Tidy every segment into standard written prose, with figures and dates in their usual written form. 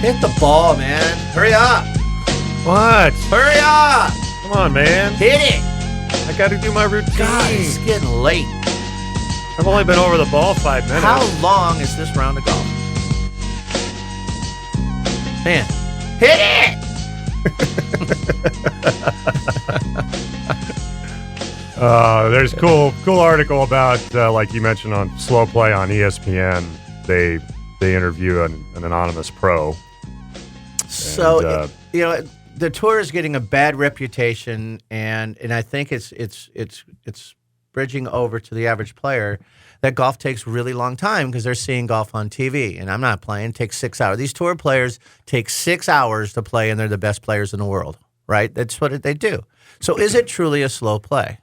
Hit the ball, man. Hurry up. What? Hurry up. Come on, man. Hit it. I got to do my routine. God, it's getting late. I've only been over the ball 5 minutes. How long is this round of golf? Man, hit it. There's a cool article about, like you mentioned, on slow play on ESPN. They interview an anonymous pro. So, the tour is getting a bad reputation, and I think it's bridging over to the average player that golf takes really long time because they're seeing golf on TV. And I'm not playing. It takes 6 hours. These tour players take 6 hours to play, and they're the best players in the world, right? That's what they do. So is it truly a slow play?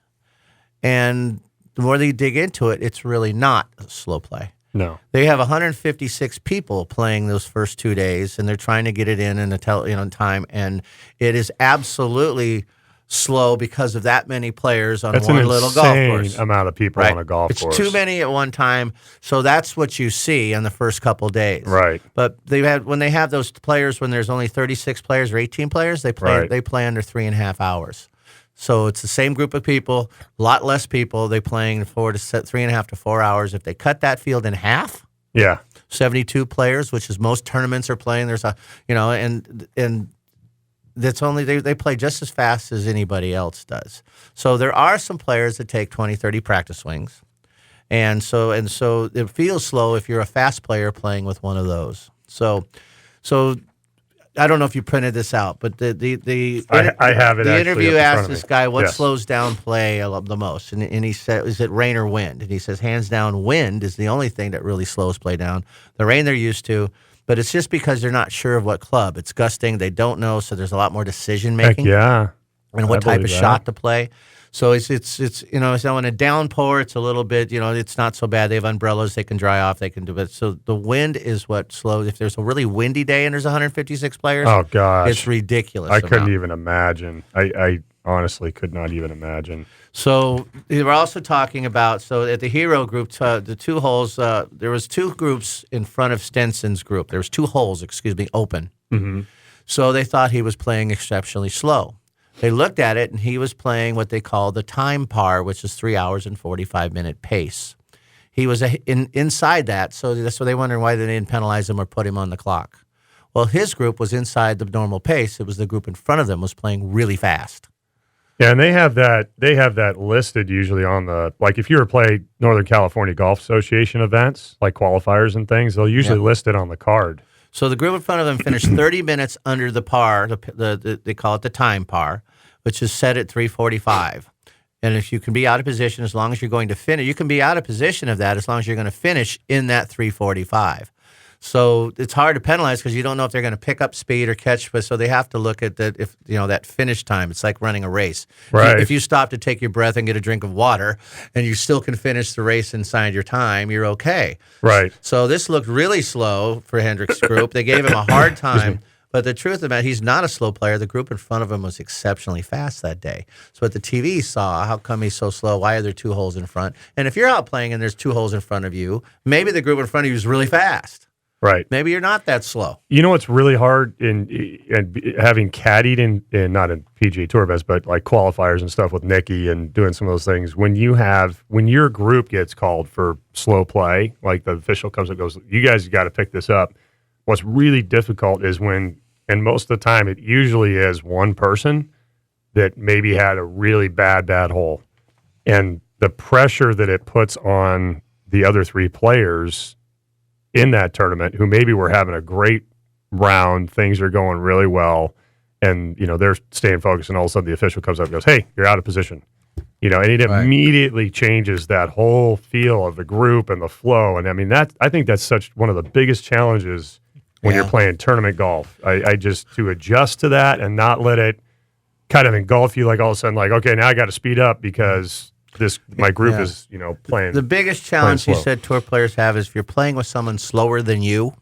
And the more they dig into it, it's really not a slow play. No. They have 156 people playing those first 2 days, and they're trying to get it in a time, and it is absolutely slow because of that many players on one little golf course. That's an insane amount of people on a golf course. It's too many at one time, so that's what you see in the first couple days. Right. But when they have those players, when there's only 36 players or 18 players, they play under 3.5 hours. So it's the same group of people, a lot less people. They're playing 3.5 to 4 hours. If they cut that field in half, 72 players, which is most tournaments are playing. There's and that's only they play just as fast as anybody else does. So there are some players that take 20, 30 practice swings, and so it feels slow if you're a fast player playing with one of those. So. I don't know if you printed this out, but I have it. The interview asked this guy what slows down play the most, and he said, "Is it rain or wind?" And he says, "Hands down, wind is the only thing that really slows play down. The rain they're used to, but it's just because they're not sure of what club. It's gusting. They don't know, so there's a lot more decision making. And what type of shot to play. So it's so in a downpour, it's a little bit, it's not so bad. They have umbrellas, they can dry off, they can do it. So the wind is what slows. If there's a really windy day and there's 156 players, oh gosh, it's ridiculous. I couldn't even imagine. I honestly could not even imagine. So they were also talking about, at the Hero group, the 2 holes, there was 2 groups in front of Stenson's group. There was 2 holes, open. Mm-hmm. So they thought he was playing exceptionally slow. They looked at it, and he was playing what they call the time par, which is 3 hours and 45-minute pace. He was inside that, so that's why they wondered why they didn't penalize him or put him on the clock. Well, his group was inside the normal pace. It was the group in front of them was playing really fast. Yeah, and they have that listed usually on the, like if you were to play Northern California Golf Association events, like qualifiers and things, they'll usually list it on the card. So the group in front of them finished 30 minutes under the par. They call it the time par, which is set at 3:45. And if you can be out of position, as long as you're going to finish, you can be out of position of that as long as you're going to finish in that 3:45. So it's hard to penalize because you don't know if they're going to pick up speed or catch. But so they have to look at that. If that finish time, it's like running a race. Right. If you stop to take your breath and get a drink of water, and you still can finish the race inside your time, you're okay. Right. So this looked really slow for Hendrick's group. They gave him a hard time. But the truth about it, he's not a slow player. The group in front of him was exceptionally fast that day. So what the TV saw, how come he's so slow? Why are there 2 holes in front? And if you're out playing and there's 2 holes in front of you, maybe the group in front of you is really fast. Right. Maybe you're not that slow. You know what's really hard in having caddied in not in PGA Tour events, but like qualifiers and stuff with Nicky and doing some of those things. When your group gets called for slow play, like the official comes and goes, "You guys got to pick this up." What's really difficult is and most of the time it usually is one person that maybe had a really bad hole, and the pressure that it puts on the other 3 players in that tournament who maybe were having a great round, things are going really well, and they're staying focused, and all of a sudden the official comes up and goes, "Hey, you're out of position," and it immediately changes that whole feel of the group and the flow. And I mean, I think that's such one of the biggest challenges when you're playing tournament golf. I just to adjust to that and not let it kind of engulf you, like all of a sudden, like, okay, now I got to speed up because my group is playing. The biggest challenge he said tour players have is if you're playing with someone slower than you,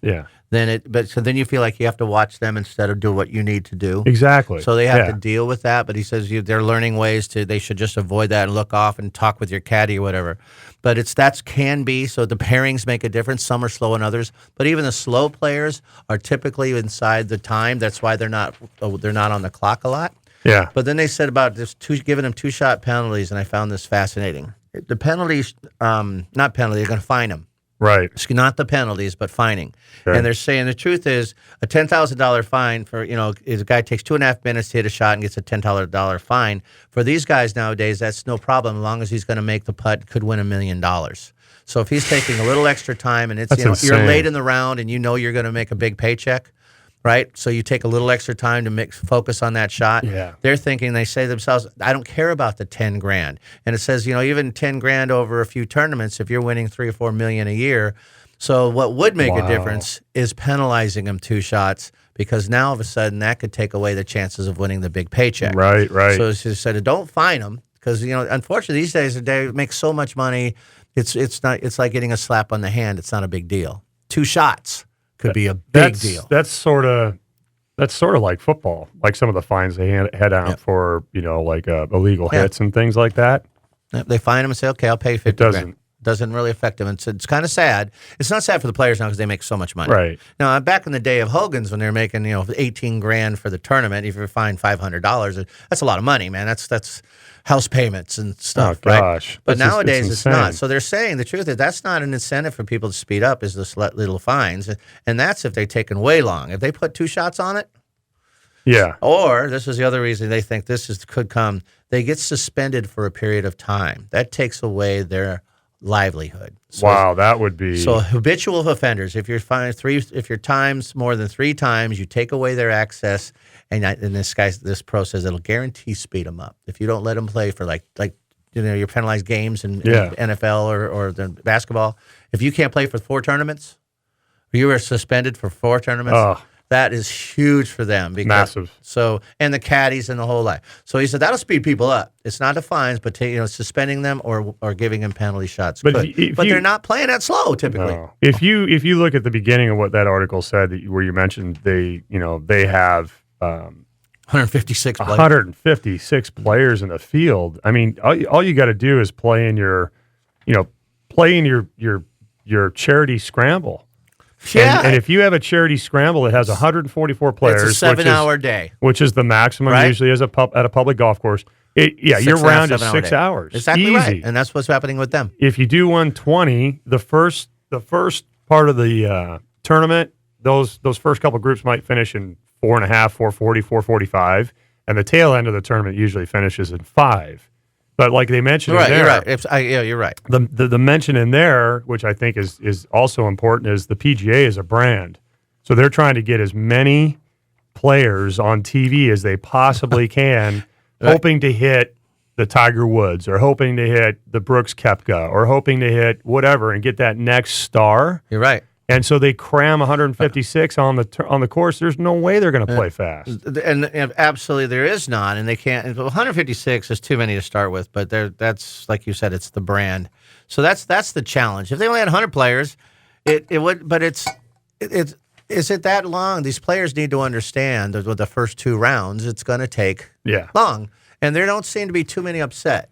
so then you feel like you have to watch them instead of do what you need to do. Exactly. So they have to deal with that. But he says they're learning ways they should just avoid that and look off and talk with your caddy or whatever. But can be. So the pairings make a difference. Some are slow and others. But even the slow players are typically inside the time. That's why they're not on the clock a lot. Yeah. But then they said about giving them 2-shot penalties, and I found this fascinating. The penalties, not penalty, they're going to fine them. Right. It's not the penalties, but fining. Okay. And they're saying the truth is a $10,000 fine for, if a guy takes 2.5 minutes to hit a shot and gets a $10 fine. For these guys nowadays, that's no problem as long as he's going to make the putt, could win $1 million. So if he's taking a little extra time and you're late in the round and you're going to make a big paycheck, right? So you take a little extra time to focus on that shot. Yeah. They're thinking, they say to themselves, I don't care about the 10 grand. And it says, even 10 grand over a few tournaments, if you're winning 3 or 4 million a year. So what would make a difference is penalizing them 2 shots, because now all of a sudden that could take away the chances of winning the big paycheck. Right. So she said, don't fine them, because, unfortunately these days they make so much money. It's like getting a slap on the hand. It's not a big deal. 2 shots could be a big deal. That's sort of like football, like some of the fines they head out for, like illegal hits and things like that. They fine them and say, okay, I'll pay you 50 grand. Doesn't really affect them. It's kind of sad. It's not sad for the players now because they make so much money. Right. Now, back in the day of Hogan's when they were making 18 grand for the tournament, if you're fined $500, that's a lot of money, man. That's house payments and stuff. Oh gosh! Right? But nowadays it's not. So they're saying the truth is that's not an incentive for people to speed up. Is this little fines, and that's if they're taking way long. If they put 2 shots on it. Yeah. Or this is the other reason they think could come. They get suspended for a period of time. That takes away their livelihood. So, wow, that would be so habitual offenders. If you're fined if your times more than 3 times, you take away their access. And this pro says it'll guarantee speed them up. If you don't let them play for like your penalized games in NFL or the basketball, if you can't play for 4 tournaments, or you are suspended for 4 tournaments. That is huge for them. Massive. So, and the caddies and the whole life. So he said that'll speed people up. It's not the fines, but suspending them or giving them penalty shots. But they're not playing that slow typically. No. If you look at the beginning of what that article said, where you mentioned they have 156 players. 156 players in the field. I mean, all you got to do is play in your charity scramble. Yeah. And if you have a charity scramble that has 144 players, it's a 7-hour day, which is the maximum usually at a public golf course. Your round is 6 hours. Exactly easy. Right, and that's what's happening with them. If you do 120, the first part of the tournament, those first couple groups might finish in 4.5, 440, 445, and the tail end of the tournament usually finishes in 5. But like they mentioned in there, you're right. The mention in there, which I think is also important, is the PGA is a brand. So they're trying to get as many players on TV as they possibly can, hoping to hit the Tiger Woods or hoping to hit the Brooks Koepka or hoping to hit whatever and get that next star. You're right. And so they cram 156 on the course. There's no way they're going to play fast. And absolutely, there is not, and they can't. 156 is too many to start with, but that's like you said, it's the brand. So that's the challenge. If they only had 100 players, it would. But is it that long? These players need to understand that with the first 2 rounds, it's going to take long, and there don't seem to be too many upset.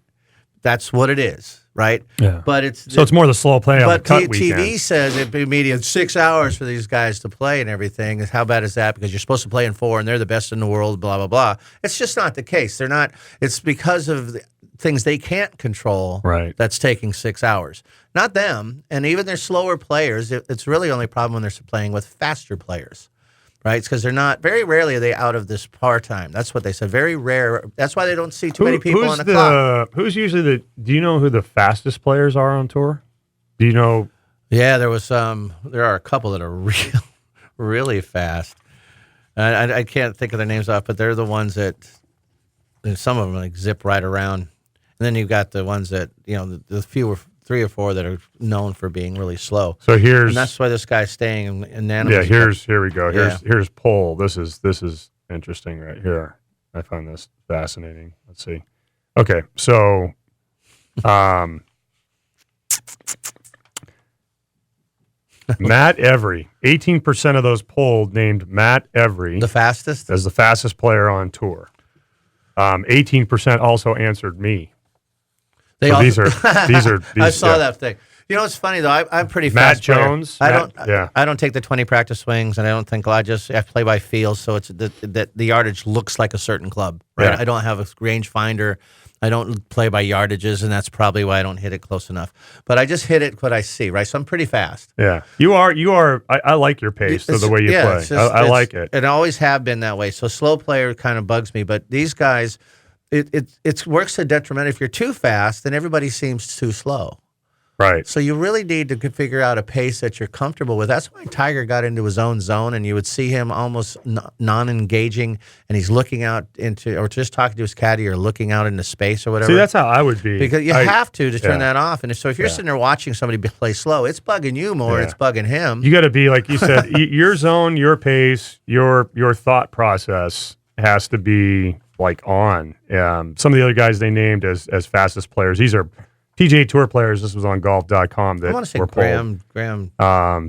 That's what it is. Right? Yeah. But it's more the slow play on the cut weekend. TV says it'd be median 6 hours for these guys to play and everything. How bad is that? Because you're supposed to play in 4 and they're the best in the world, blah, blah, blah. It's just not the case. They're not. It's because of the things they can't control that's taking 6 hours. Not them. And even their slower players, it's really only a problem when they're playing with faster players. Right? It's because they're not, very rarely are they out of this par time. That's what they said. Very rare. That's why they don't see too many people on the clock. Who's usually do you know who the fastest players are on tour? Do you know? Yeah, there are a couple that are really fast. I can't think of their names off, but they're the ones that, some of them like zip right around. And then you've got the ones that, the fewer 3 or 4 that are known for being really slow. So and that's why this guy's staying in animals. Yeah, here we go. Here's Pole. This is interesting right here. I find this fascinating. Let's see. Okay, so Matt Every. 18% of those polled named Matt Every The fastest? as the fastest player on tour. 18% also answered me. They So all, these are I saw that thing. You know, it's funny though. I'm pretty Matt fast player. Jones. I don't take the 20 practice swings, and I don't think I play by feel. So it's that the yardage looks like a certain club, right? Yeah. I don't have a range finder. I don't play by yardages, and that's probably why I don't hit it close enough. But I just hit it what I see, right? So I'm pretty fast. Yeah, you are. I like your pace, the way you play. I like it. And I always have been that way. So slow player kind of bugs me, but these guys, it works to detriment. If you're too fast, then everybody seems too slow. Right. So you really need to figure out a pace that you're comfortable with. That's why Tiger got into his own zone, and you would see him almost non-engaging, and he's looking out into, or just talking to his caddy, or looking out into space or whatever. See, that's how I would be. Because you have to turn that off. And so if you're Yeah. sitting there watching somebody play slow, it's bugging you more. Yeah. It's bugging him. You got to be, like you said, your zone, your pace, your thought process has to be like on. Some of the other guys they named as fastest players, these are PGA Tour players. This was on golf.com that I want to say were Graham.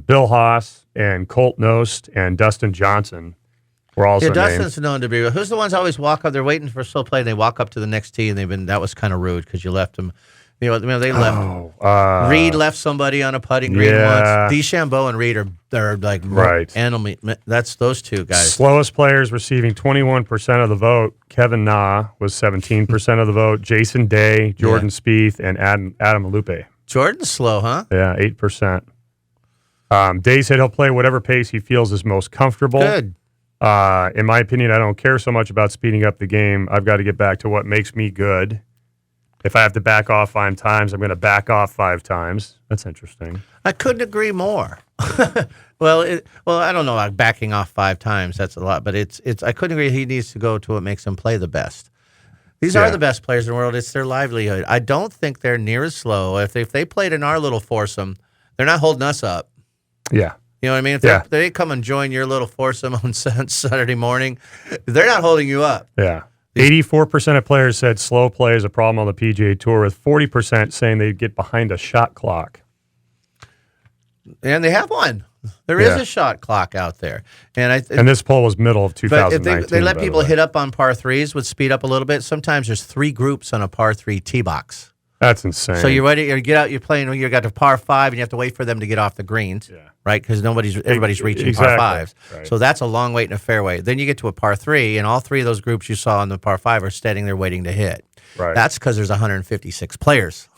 Bill Haas and Colt Knost and Dustin Johnson were also Yeah, named. Dustin's known to be. Who's the ones always walk up? They're waiting for a slow play, and they walk up to the next tee, and that was kind of rude because you left them. You know, they left. Reed left somebody on a putting green once. DeChambeau and Reed they're like Right. enemy. That's those two guys. Slowest players receiving 21% of the vote. Kevin Na was 17% of the vote. Jason Day, Jordan Spieth, and Adam Lupe. Jordan's slow, huh? Yeah, 8%. Day said he'll play whatever pace he feels is most comfortable. Good. In my opinion, I don't care so much about speeding up the game. I've got to get back to what makes me good. If I have to back off 5 times, I'm going to back off 5 times. That's interesting. I couldn't agree more. Well, I don't know about backing off 5 times. That's a lot, but it's. I couldn't agree. He needs to go to what makes him play the best. These are the best players in the world. It's their livelihood. I don't think they're near as slow. If they played in our little foursome, they're not holding us up. Yeah. You know what I mean? If they come and join your little foursome on Saturday morning, they're not holding you up. Yeah. 84% of players said slow play is a problem on the PGA Tour, with 40% saying they'd get behind a shot clock. And they have one. There is a shot clock out there. And this poll was middle of 2019. But if they let people hit up on par 3s with speed up a little bit, sometimes there's 3 groups on a par 3 tee box. That's insane. So you're ready, you get out, you're playing, you got to par 5, and you have to wait for them to get off the greens, right? Because everybody's reaching par 5s. Right. So that's a long wait in a fairway. Then you get to a par 3, and all 3 of those groups you saw on the par 5 are standing there waiting to hit. Right. That's because there's 156 players,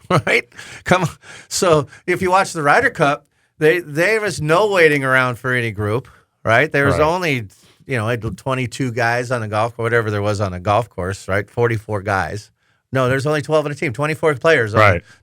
right? Come on. So if you watch the Ryder Cup, there was no waiting around for any group, right? There was only 22 guys on the golf course, whatever there was on a golf course, right? 44 guys. No, there's only 12 on a team. 24 players.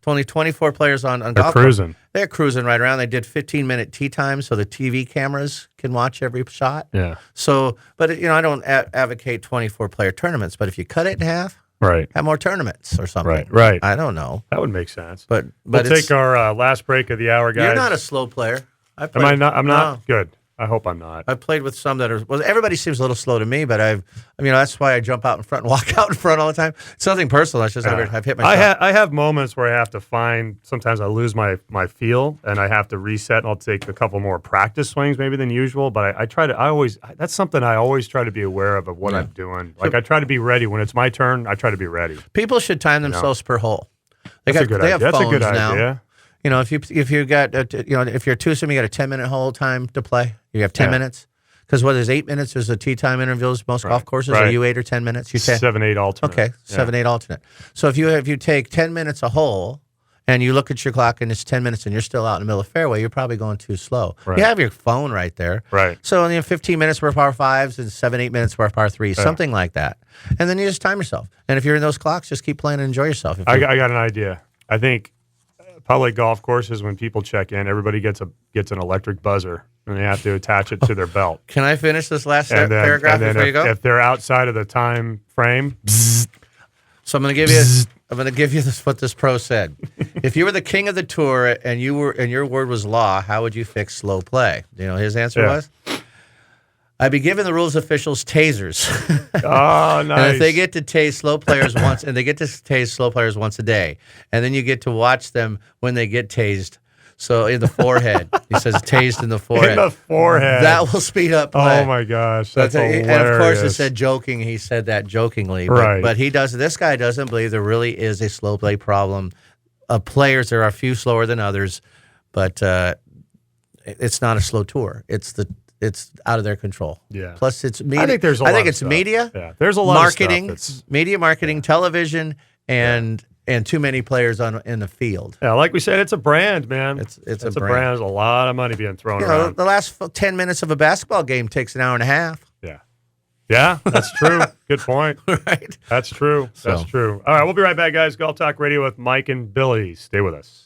Only 24 players on golf. They're cruising. They're cruising right around. They did 15-minute tee times so the TV cameras can watch every shot. Yeah. So, but I don't advocate 24-player tournaments. But if you cut it in half, have more tournaments or something. Right. I don't know. That would make sense. But we'll take our last break of the hour, guys. You're not a slow player. Am I not? I'm not? No. Good. I hope I'm not. I've played with some that are. Well, everybody seems a little slow to me, but that's why I jump out in front and walk out in front all the time. It's nothing personal. It's just I've hit my shot. I have moments where I have to find. Sometimes I lose my feel, and I have to reset. And I'll take a couple more practice swings maybe than usual. But I try to. That's something I always try to be aware of what I'm doing. Like I try to be ready when it's my turn. I try to be ready. People should time themselves per hole. That's a good idea. That's a good now. idea. If you got if you're a twosome, you got a 10-minute hole time to play. You have 10 minutes. Because there's 8 minutes. There's the tee time intervals. Most golf courses are you 8 or 10 minutes. You 7-8 alternate. Okay, 7-8 alternate. So if you take 10 minutes a hole, and you look at your clock and it's 10 minutes, and you're still out in the middle of the fairway, you're probably going too slow. Right. You have your phone right there. Right. So 15 minutes for par 5s and 7-8 minutes for par 3s, something like that. And then you just time yourself. And if you're in those clocks, just keep playing and enjoy yourself. I got an idea. I think public golf courses, when people check in, everybody gets an electric buzzer, and they have to attach it to their belt. Can I finish this last paragraph before you go? If they're outside of the time frame, so I'm going to give you this, what this pro said. If you were the king of the tour and your word was law, how would you fix slow play? You know his answer was? I'd be giving the rules officials tasers. Oh, nice. And if they get to tase slow players once a day, and then you get to watch them when they get tased, So in the forehead, he says tased in the forehead. In the forehead. That will speed up play. Oh my gosh, that's hilarious. And of course, it said joking. He said that jokingly, Right. but he does. This guy doesn't believe there really is a slow play problem. Players, there are a few slower than others, but it's not a slow tour. It's out of their control. Yeah. Plus, it's media. I think there's a lot of it's stuff. media. Yeah. There's a lot marketing, of stuff media marketing, television, and too many players in the field. Yeah, like we said, it's a brand, man. It's a brand. There's a lot of money being thrown around. The last 10 minutes of a basketball game takes an hour and a half. Yeah. Yeah, that's true. Good point. Right. That's true. That's true. All right, we'll be right back, guys. Golf Talk Radio with Mike and Billy. Stay with us.